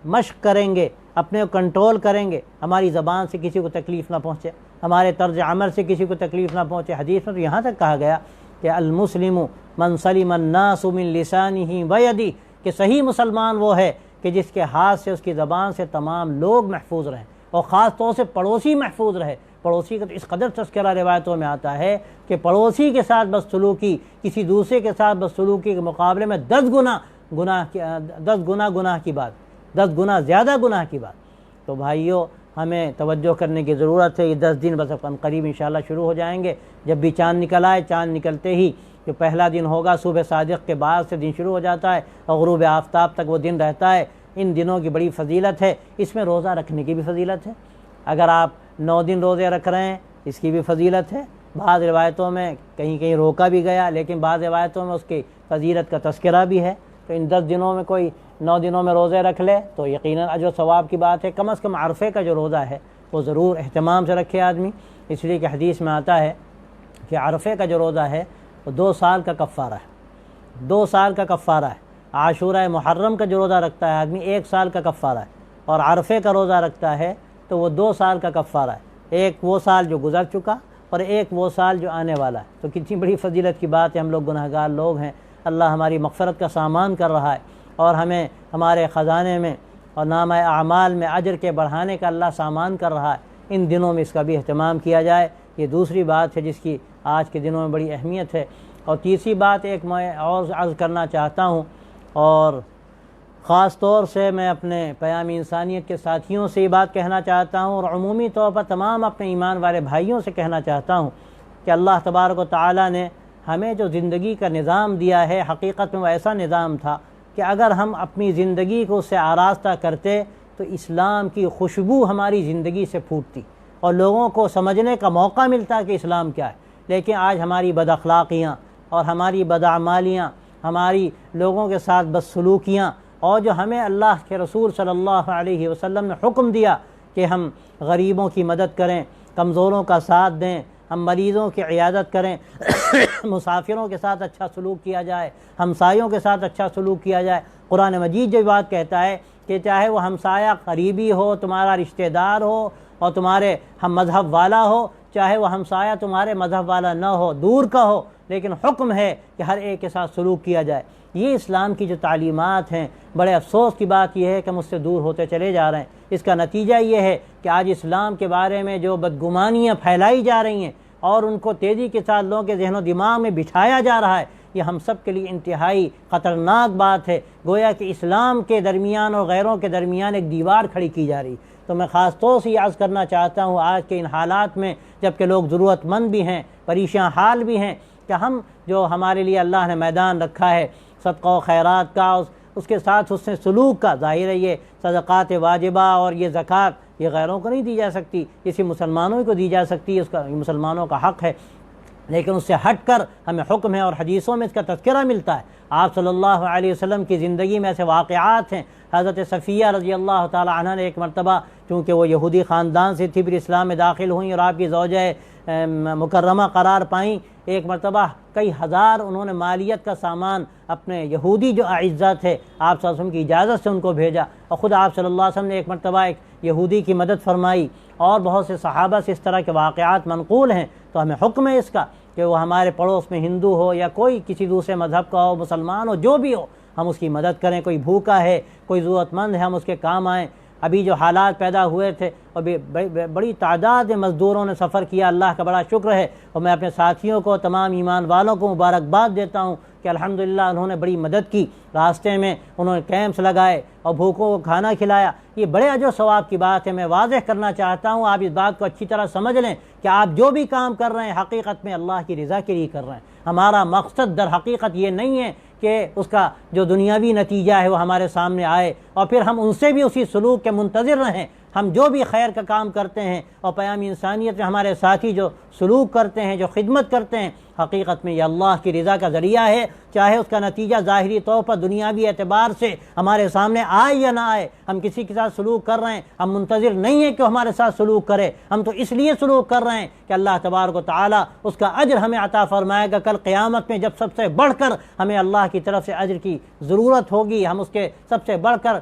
مشق کریں گے، اپنے کو کنٹرول کریں گے، ہماری زبان سے کسی کو تکلیف نہ پہنچے، ہمارے طرز عمل سے کسی کو تکلیف نہ پہنچے۔ حدیث میں تو یہاں تک کہا گیا کہ المسلم من سلم الناس من لسانہ ویدہ، کہ صحیح مسلمان وہ ہے کہ جس کے ہاتھ سے، اس کی زبان سے تمام لوگ محفوظ رہیں، اور خاص طور سے پڑوسی محفوظ رہے۔ پڑوسی کا تو اس قدر تذکرہ روایتوں میں آتا ہے کہ پڑوسی کے ساتھ بدسلوکی کسی دوسرے کے ساتھ بدسلوکی کے مقابلے میں 10 گنا گناہ کی بات، 10 گنا زیادہ گناہ کی بات۔ تو بھائیو، ہمیں توجہ کرنے کی ضرورت ہے۔ یہ 10 دن بس اب قریب انشاءاللہ شروع ہو جائیں گے۔ جب بھی چاند نکل آئے، چاند نکلتے ہی جو پہلا دن ہوگا صبح صادق کے بعد سے دن شروع ہو جاتا ہے، اور غروب آفتاب تک وہ دن رہتا ہے۔ ان دنوں کی بڑی فضیلت ہے، اس میں روزہ رکھنے کی بھی فضیلت ہے۔ اگر آپ 9 دن روزے رکھ رہے ہیں، اس کی بھی فضیلت ہے۔ بعض روایتوں میں کہیں روکا بھی گیا، لیکن بعض روایتوں میں اس کی فضیلت کا تذکرہ بھی ہے۔ تو ان 10 دنوں میں کوئی 9 دنوں میں روزے رکھ لے تو یقیناً اجر و ثواب کی بات ہے۔ کم از کم عرفے کا جو روزہ ہے وہ ضرور اہتمام سے رکھے آدمی، اس لیے کہ حدیث میں آتا ہے کہ عرفے کا جو روزہ ہے وہ 2 سال کا کفارہ ہے، 2 سال کا کفارہ ہے۔ عاشورہ محرم کا جو روزہ رکھتا ہے آدمی 1 سال کا کفارہ ہے، اور عرفے کا روزہ رکھتا ہے تو وہ 2 سال کا کفارہ ہے۔ ایک وہ سال جو گزر چکا، اور ایک وہ سال جو آنے والا ہے۔ تو کتنی بڑی فضیلت کی بات ہے۔ ہم لوگ گناہگار لوگ ہیں، اللہ ہماری مغفرت کا سامان کر رہا ہے، اور ہمیں ہمارے خزانے میں اور نامہ اعمال میں اجر کے بڑھانے کا اللہ سامان کر رہا ہے۔ ان دنوں میں اس کا بھی اہتمام کیا جائے، یہ دوسری بات ہے جس کی آج کے دنوں میں بڑی اہمیت ہے۔ اور تیسری بات ایک میں اور عرض کرنا چاہتا ہوں، اور خاص طور سے میں اپنے پیام انسانیت کے ساتھیوں سے یہ بات کہنا چاہتا ہوں، اور عمومی طور پر تمام اپنے ایمان والے بھائیوں سے کہنا چاہتا ہوں کہ اللہ تبارک و تعالیٰ نے ہمیں جو زندگی کا نظام دیا ہے، حقیقت میں وہ ایسا نظام تھا کہ کہ اگر ہم اپنی زندگی کو اس سے آراستہ کرتے تو اسلام کی خوشبو ہماری زندگی سے پھوٹتی اور لوگوں کو سمجھنے کا موقع ملتا کہ اسلام کیا ہے۔ لیکن آج ہماری بد اخلاقیاں اور ہماری بدعمالیاں، ہماری لوگوں کے ساتھ بدسلوکیاں، اور جو ہمیں اللہ کے رسول صلی اللہ علیہ وسلم نے حکم دیا کہ ہم غریبوں کی مدد کریں، کمزوروں کا ساتھ دیں، ہم مریضوں کی عیادت کریں، مسافروں کے ساتھ اچھا سلوک کیا جائے، ہمسایوں کے ساتھ اچھا سلوک کیا جائے۔ قرآن مجید جو بات کہتا ہے کہ چاہے وہ ہمسایہ قریبی ہو، تمہارا رشتہ دار ہو اور تمہارے ہم مذہب والا ہو، چاہے وہ ہمسایہ تمہارے مذہب والا نہ ہو، دور کا ہو، لیکن حکم ہے کہ ہر ایک کے ساتھ سلوک کیا جائے۔ یہ اسلام کی جو تعلیمات ہیں، بڑے افسوس کی بات یہ ہے کہ ہم اس سے دور ہوتے چلے جا رہے ہیں۔ اس کا نتیجہ یہ ہے کہ آج اسلام کے بارے میں جو بدگمانیاں پھیلائی جا رہی ہیں اور ان کو تیزی کے ساتھ لوگوں کے ذہن و دماغ میں بٹھایا جا رہا ہے، یہ ہم سب کے لیے انتہائی خطرناک بات ہے۔ گویا کہ اسلام کے درمیان اور غیروں کے درمیان ایک دیوار کھڑی کی جا رہی۔ تو میں خاص طور سے یہ عرض کرنا چاہتا ہوں آج کے ان حالات میں، جب کہ لوگ ضرورت مند بھی ہیں، پریشان حال بھی ہیں، کہ ہم جو ہمارے لیے اللہ نے میدان رکھا ہے صدقہ و خیرات کا، اس کے ساتھ حسن سلوک کا، ظاہر ہے یہ صدقات واجبہ اور یہ زکوٰۃ یہ غیروں کو نہیں دی جا سکتی، اسی مسلمانوں کو دی جا سکتی ہے، اس کا مسلمانوں کا حق ہے، لیکن اس سے ہٹ کر ہمیں حکم ہے اور حدیثوں میں اس کا تذکرہ ملتا ہے۔ آپ صلی اللہ علیہ وسلم کی زندگی میں ایسے واقعات ہیں۔ حضرت صفیہ رضی اللہ تعالی عنہ نے ایک مرتبہ، چونکہ وہ یہودی خاندان سے تھی، پھر اسلام میں داخل ہوئیں اور آپ کی زوجہ مکرمہ قرار پائیں، ایک مرتبہ کئی ہزار انہوں نے مالیت کا سامان اپنے یہودی جو اعزا تھے آپ صلی اللہ علیہ وسلم کی اجازت سے ان کو بھیجا، اور خود آپ صلی اللہ علیہ وسلم نے ایک مرتبہ ایک یہودی کی مدد فرمائی، اور بہت سے صحابہ سے اس طرح کے واقعات منقول ہیں۔ تو ہمیں حکم ہے اس کا کہ وہ ہمارے پڑوس میں ہندو ہو یا کوئی کسی دوسرے مذہب کا ہو، مسلمان ہو، جو بھی ہو، ہم اس کی مدد کریں۔ کوئی بھوکا ہے، کوئی ضرورت مند ہے، ہم اس کے کام آئیں۔ ابھی جو حالات پیدا ہوئے تھے اور بڑی تعداد میں مزدوروں نے سفر کیا، اللہ کا بڑا شکر ہے، اور میں اپنے ساتھیوں کو، تمام ایمان والوں کو مبارکباد دیتا ہوں کہ الحمدللہ انہوں نے بڑی مدد کی، راستے میں انہوں نے کیمپس لگائے اور بھوکوں کو کھانا کھلایا۔ یہ بڑے اجر و ثواب کی بات ہے۔ میں واضح کرنا چاہتا ہوں، آپ اس بات کو اچھی طرح سمجھ لیں کہ آپ جو بھی کام کر رہے ہیں حقیقت میں اللہ کی رضا کے لیے کر رہے ہیں۔ ہمارا مقصد در حقیقت یہ نہیں ہے کہ اس کا جو دنیاوی نتیجہ ہے وہ ہمارے سامنے آئے اور پھر ہم ان سے بھی اسی سلوک کے منتظر رہیں۔ ہم جو بھی خیر کا کام کرتے ہیں اور پیام انسانیت میں ہمارے ساتھی جو سلوک کرتے ہیں، جو خدمت کرتے ہیں، حقیقت میں یہ اللہ کی رضا کا ذریعہ ہے، چاہے اس کا نتیجہ ظاہری طور پر دنیاوی اعتبار سے ہمارے سامنے آئے یا نہ آئے۔ ہم کسی کے ساتھ سلوک کر رہے ہیں، ہم منتظر نہیں ہیں کہ ہمارے ساتھ سلوک کرے، ہم تو اس لیے سلوک کر رہے ہیں کہ اللہ تبارک و تعالیٰ اس کا اجر ہمیں عطا فرمائے گا کل قیامت میں، جب سب سے بڑھ کر ہمیں اللہ کی طرف سے اجر کی ضرورت ہوگی، ہم اس کے سب سے بڑھ کر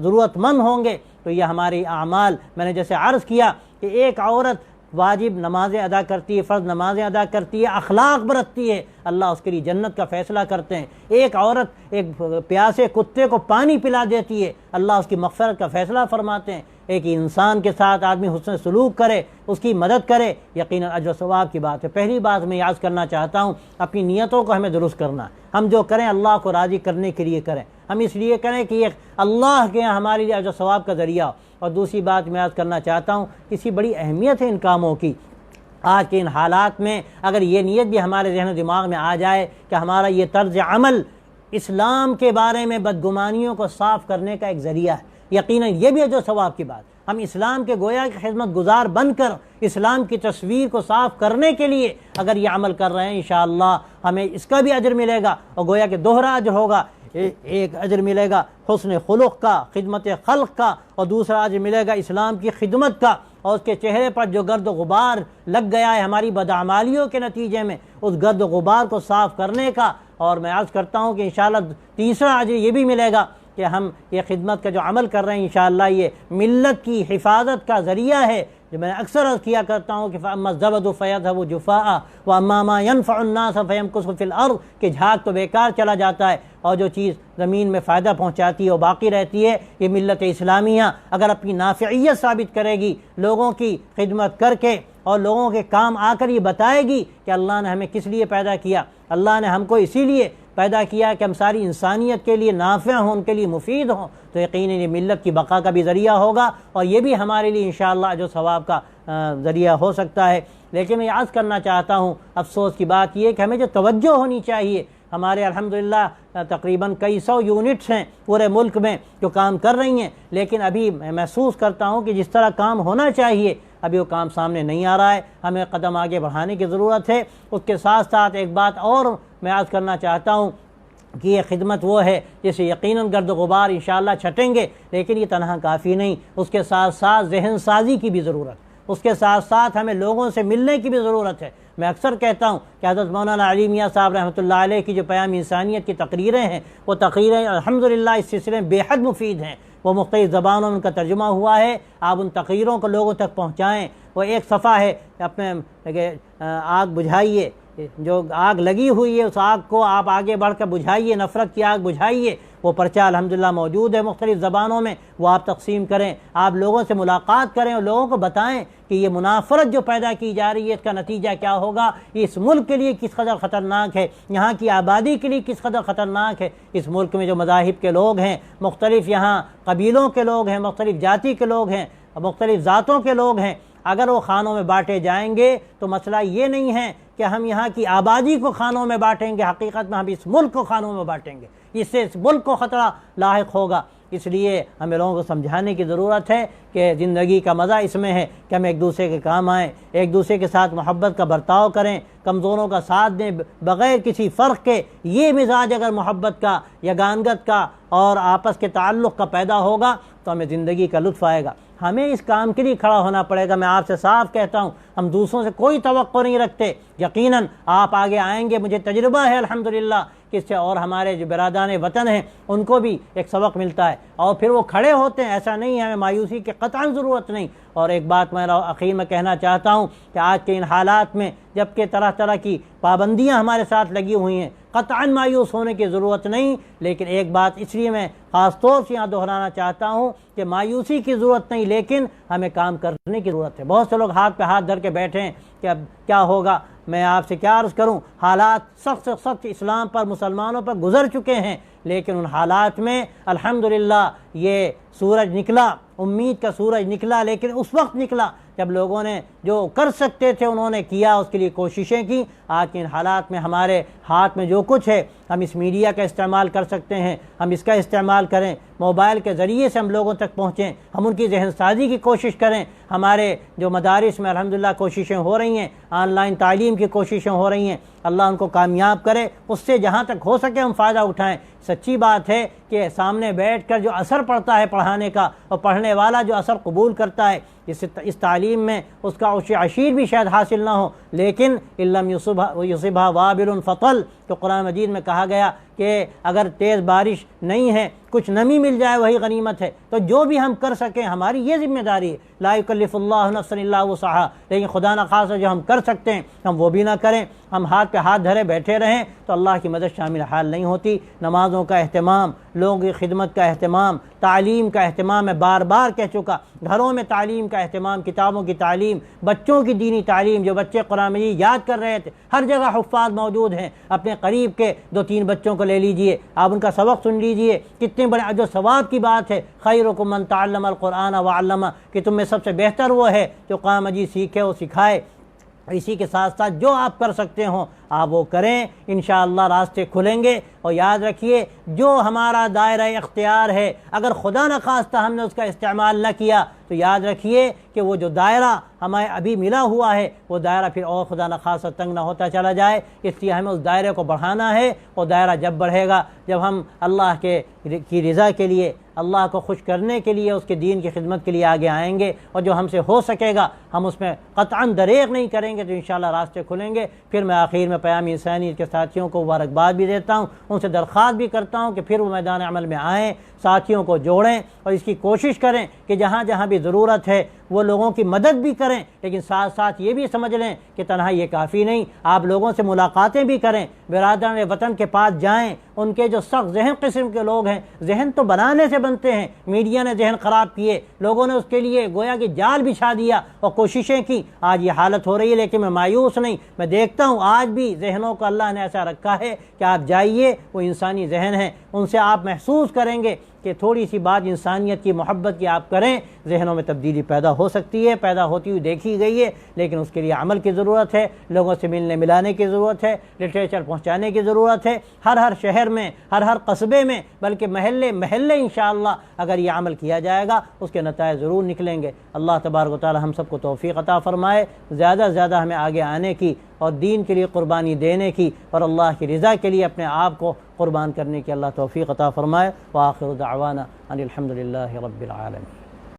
ضرورت مند ہوں گے۔ تو یہ ہماری اعمال، میں نے جیسے عرض کیا کہ ایک عورت واجب نمازیں ادا کرتی ہے، فرض نمازیں ادا کرتی ہے، اخلاق برتتی ہے، اللہ اس کے لیے جنت کا فیصلہ کرتے ہیں۔ ایک عورت ایک پیاسے کتے کو پانی پلا دیتی ہے، اللہ اس کی مغفرت کا فیصلہ فرماتے ہیں۔ ایک انسان کے ساتھ آدمی حسن سلوک کرے، اس کی مدد کرے، یقیناً اجر و ثواب کی بات ہے۔ پہلی بات میں یاد کرنا چاہتا ہوں، اپنی نیتوں کو ہمیں درست کرنا ہے۔ ہم جو کریں اللہ کو راضی کرنے کے لیے کریں، ہم اس لیے کریں کہ یہ اللہ کے یہاں ہمارے لیے اجر و ثواب کا ذریعہ ہو۔ اور دوسری بات میں یاد کرنا چاہتا ہوں، کسی بڑی اہمیت ہے ان کاموں کی۔ آج کے ان حالات میں اگر یہ نیت بھی ہمارے ذہن و دماغ میں آ جائے کہ ہمارا یہ طرز عمل اسلام کے بارے میں بدگمانیوں کو صاف کرنے کا ایک ذریعہ ہے، یقیناً یہ بھی اجر و ثواب کی بات۔ ہم اسلام کے گویا کی خدمت گزار بن کر اسلام کی تصویر کو صاف کرنے کے لیے اگر یہ عمل کر رہے ہیں، انشاءاللہ ہمیں اس کا بھی اجر ملے گا، اور گویا کہ دوہرا اجر ہوگا۔ ایک اجر ملے گا حسن خلق کا، خدمت خلق کا، اور دوسرا اجر ملے گا اسلام کی خدمت کا، اور اس کے چہرے پر جو گرد و غبار لگ گیا ہے ہماری بدعمالیوں کے نتیجے میں، اس گرد و غبار کو صاف کرنے کا۔ اور میں عرض کرتا ہوں کہ انشاءاللہ تیسرا اجر یہ بھی ملے گا کہ ہم یہ خدمت کا جو عمل کر رہے ہیں انشاءاللہ یہ ملت کی حفاظت کا ذریعہ ہے۔ جو میں اکثر عرض کیا کرتا ہوں کہ فَأَمَّا الزَّبَدُ فَيَذْهَبُ جُفَاءً وَأَمَّا مَا يَنفَعُ النَّاسَ فَيَمْكُثُ فِي الْأَرْضِ، کہ جھاگ تو بیکار چلا جاتا ہے اور جو چیز زمین میں فائدہ پہنچاتی ہے وہ باقی رہتی ہے۔ یہ ملت اسلامیہ اگر اپنی نافعیت ثابت کرے گی، لوگوں کی خدمت کر کے اور لوگوں کے کام آ کر یہ بتائے گی کہ اللہ نے ہمیں کس لیے پیدا کیا، اللہ نے ہم کو اسی لیے پیدا کیا کہ ہم ساری انسانیت کے لیے نافع ہوں، ان کے لیے مفید ہوں، تو یقیناً یہ ملت کی بقا کا بھی ذریعہ ہوگا، اور یہ بھی ہمارے لیے انشاءاللہ جو ثواب کا ذریعہ ہو سکتا ہے۔ لیکن میں یاد کرنا چاہتا ہوں، افسوس کی بات یہ کہ ہمیں جو توجہ ہونی چاہیے ہمارے الحمدللہ تقریباً کئی سو یونٹس ہیں پورے ملک میں جو کام کر رہی ہیں، لیکن ابھی میں محسوس کرتا ہوں کہ جس طرح کام ہونا چاہیے ابھی وہ کام سامنے نہیں آ رہا ہے۔ ہمیں قدم آگے بڑھانے کی ضرورت ہے۔ اس کے ساتھ ساتھ ایک بات اور میں عرض کرنا چاہتا ہوں کہ یہ خدمت وہ ہے جسے یقیناً گرد و غبار انشاءاللہ چھٹیں گے، لیکن یہ تنہا کافی نہیں، اس کے ساتھ ساتھ ذہن سازی کی بھی ضرورت، اس کے ساتھ ساتھ ہمیں لوگوں سے ملنے کی بھی ضرورت ہے۔ میں اکثر کہتا ہوں کہ حضرت مولانا علی میاں صاحب رحمۃ اللہ علیہ کی جو پیام انسانیت کی تقریریں ہیں، وہ تقریریں الحمدللہ اس سلسلے میں بے حد مفید ہیں۔ وہ مختلف زبانوں میں ان کا ترجمہ ہوا ہے، آپ ان تقریروں کو لوگوں تک پہنچائیں۔ وہ ایک صفحہ ہے اپنے آگ بجھائیے، جو آگ لگی ہوئی ہے اس آگ کو آپ آگے بڑھ کر بجھائیے، نفرت کی آگ بجھائیے۔ وہ پرچہ الحمدللہ موجود ہے مختلف زبانوں میں، وہ آپ تقسیم کریں، آپ لوگوں سے ملاقات کریں اور لوگوں کو بتائیں کہ یہ منافرت جو پیدا کی جا رہی ہے اس کا نتیجہ کیا ہوگا، یہ اس ملک کے لیے کس قدر خطرناک ہے، یہاں کی آبادی کے لیے کس قدر خطرناک ہے۔ اس ملک میں جو مذاہب کے لوگ ہیں، مختلف یہاں قبیلوں کے لوگ ہیں، مختلف جاتی کے لوگ ہیں، مختلف ذاتوں کے لوگ ہیں، اگر وہ خانوں میں بانٹے جائیں گے تو مسئلہ یہ نہیں ہے کہ ہم یہاں کی آبادی کو خانوں میں بانٹیں گے، حقیقت میں ہم اس ملک کو خانوں میں بانٹیں گے، اس سے اس ملک کو خطرہ لاحق ہوگا۔ اس لیے ہمیں لوگوں کو سمجھانے کی ضرورت ہے کہ زندگی کا مزہ اس میں ہے کہ ہم ایک دوسرے کے کام آئیں، ایک دوسرے کے ساتھ محبت کا برتاؤ کریں، کمزوروں کا ساتھ دیں بغیر کسی فرق کے۔ یہ مزاج اگر محبت کا، یگانگت کا اور آپس کے تعلق کا پیدا ہوگا تو ہمیں زندگی کا لطف آئے گا۔ ہمیں اس کام کے لیے کھڑا ہونا پڑے گا۔ میں آپ سے صاف کہتا ہوں، ہم دوسروں سے کوئی توقع نہیں رکھتے، یقیناً آپ آگے آئیں گے، مجھے تجربہ ہے الحمدللہ کہ اس سے اور ہمارے جو برادران وطن ہیں ان کو بھی ایک سبق ملتا ہے اور پھر وہ کھڑے ہوتے ہیں۔ ایسا نہیں ہے، ہمیں مایوسی کی قطعاً ضرورت نہیں۔ اور ایک بات میں اخیر میں کہنا چاہتا ہوں کہ آج کے ان حالات میں جبکہ طرح طرح کی پابندیاں ہمارے ساتھ لگی ہوئی ہیں، قطعاً مایوس ہونے کی ضرورت نہیں، لیکن ایک بات اس لیے میں خاص طور سے یہاں دہرانا چاہتا ہوں کہ مایوسی کی ضرورت نہیں، لیکن ہمیں کام کرنے کی ضرورت ہے۔ بہت سے لوگ ہاتھ پہ ہاتھ دھر کے بیٹھے ہیں کہ اب کیا ہوگا۔ میں آپ سے کیا عرض کروں، حالات سخت سخت اسلام پر، مسلمانوں پر گزر چکے ہیں، لیکن ان حالات میں الحمدللہ یہ سورج نکلا، امید کا سورج نکلا، لیکن اس وقت نکلا جب لوگوں نے جو کر سکتے تھے انہوں نے کیا، اس کے لیے کوششیں کی۔ آج کے ان حالات میں ہمارے ہاتھ میں جو کچھ ہے، ہم اس میڈیا کا استعمال کر سکتے ہیں، ہم اس کا استعمال کریں، موبائل کے ذریعے سے ہم لوگوں تک پہنچیں، ہم ان کی ذہن سازی کی کوشش کریں۔ ہمارے جو مدارس میں الحمدللہ کوششیں ہو رہی ہیں، آن لائن تعلیم کی کوششیں ہو رہی ہیں، اللہ ان کو کامیاب کرے، اس سے جہاں تک ہو سکے ہم فائدہ اٹھائیں۔ سچی بات ہے کہ سامنے بیٹھ کر جو اثر پڑتا ہے پڑھانے کا، اور پڑھنے والا جو اثر قبول کرتا ہے اس تعلیم میں اس کا عشیر بھی شاید حاصل نہ ہو، لیکن علم یصبھا وابل فطل، تو قرآن مجید میں کہا گیا کہ اگر تیز بارش نہیں ہے، کچھ نمی مل جائے وہی غنیمت ہے۔ تو جو بھی ہم کر سکیں ہماری یہ ذمہ داری ہے، لا یکلف اللہ نفسا الا وسعہا، لیکن خدا نخواستہ جو ہم کر سکتے ہیں ہم وہ بھی نہ کریں، ہم ہاتھ پہ ہاتھ دھرے بیٹھے رہیں تو اللہ کی مدد شامل حال نہیں ہوتی۔ نمازوں کا اہتمام، لوگوں کی خدمت کا اہتمام، تعلیم کا اہتمام، میں بار بار کہہ چکا، گھروں میں تعلیم کا اہتمام، کتابوں کی تعلیم، بچوں کی دینی تعلیم، جو بچے قرآن مجید یاد کر رہے تھے، ہر جگہ حفاظ موجود ہیں، اپنے قریب کے 2-3 بچوں کو لے لیجئے، آپ ان کا سبق سن لیجئے، کتنے بڑے جو ثواب کی بات ہے، خیرکم من تعلم القرآن وعلمہ، کہ تم میں سب سے بہتر وہ ہے جو قرآن مجید سیکھے اور سکھائے۔ اسی کے ساتھ ساتھ جو آپ کر سکتے ہوں آپ وہ کریں، انشاءاللہ راستے کھلیں گے۔ اور یاد رکھیے جو ہمارا دائرہ اختیار ہے، اگر خدا نخواستہ ہم نے اس کا استعمال نہ کیا تو یاد رکھیے کہ وہ جو دائرہ ہمیں ابھی ملا ہوا ہے وہ دائرہ پھر اور خدا نخواستہ تنگ نہ ہوتا چلا جائے۔ اس لیے ہمیں اس دائرے کو بڑھانا ہے، اور دائرہ جب بڑھے گا جب ہم اللہ کی رضا کے لیے، اللہ کو خوش کرنے کے لیے، اس کے دین کی خدمت کے لیے آگے آئیں گے، اور جو ہم سے ہو سکے گا ہم اس میں قطعاً دریغ نہیں کریں گے تو انشاءاللہ راستے کھلیں گے۔ پھر میں آخر میں پیام انسانیت کے ساتھیوں کو مبارکباد بھی دیتا ہوں، ان سے درخواست بھی کرتا ہوں کہ پھر وہ میدان عمل میں آئیں، ساتھیوں کو جوڑیں اور اس کی کوشش کریں کہ جہاں جہاں بھی ضرورت ہے وہ لوگوں کی مدد بھی کریں، لیکن ساتھ ساتھ یہ بھی سمجھ لیں کہ تنہا یہ کافی نہیں، آپ لوگوں سے ملاقاتیں بھی کریں، برادران وطن کے پاس جائیں، ان کے جو سخت ذہن قسم کے لوگ ہیں، ذہن تو بنانے سے بنتے ہیں، میڈیا نے ذہن خراب کیے، لوگوں نے اس کے لیے گویا کہ جال بچھا دیا اور کوششیں کی، آج یہ حالت ہو رہی ہے، لیکن میں مایوس نہیں، میں دیکھتا ہوں آج بھی ذہنوں کو اللہ نے ایسا رکھا ہے کہ آپ جائیے، وہ انسانی ذہن ہیں، ان سے آپ محسوس کریں گے کہ تھوڑی سی بات انسانیت کی، محبت کی آپ کریں، ذہنوں میں تبدیلی پیدا ہو سکتی ہے، پیدا ہوتی ہوئی دیکھی گئی ہے، لیکن اس کے لیے عمل کی ضرورت ہے، لوگوں سے ملنے ملانے کی ضرورت ہے، لٹریچر پہنچانے کی ضرورت ہے، ہر شہر میں، ہر قصبے میں، بلکہ محلے محلے انشاءاللہ اگر یہ عمل کیا جائے گا اس کے نتائج ضرور نکلیں گے۔ اللہ تبارک و تعالی ہم سب کو توفیق عطا فرمائے، زیادہ سے زیادہ ہمیں آگے آنے کی اور دین کے لیے قربانی دینے کی اور اللہ کی رضا کے لیے اپنے آپ کو قربان کرنے کی اللہ توفیق عطا فرمائے۔ وآخر دعوانا ان الحمد للہ رب العالمین۔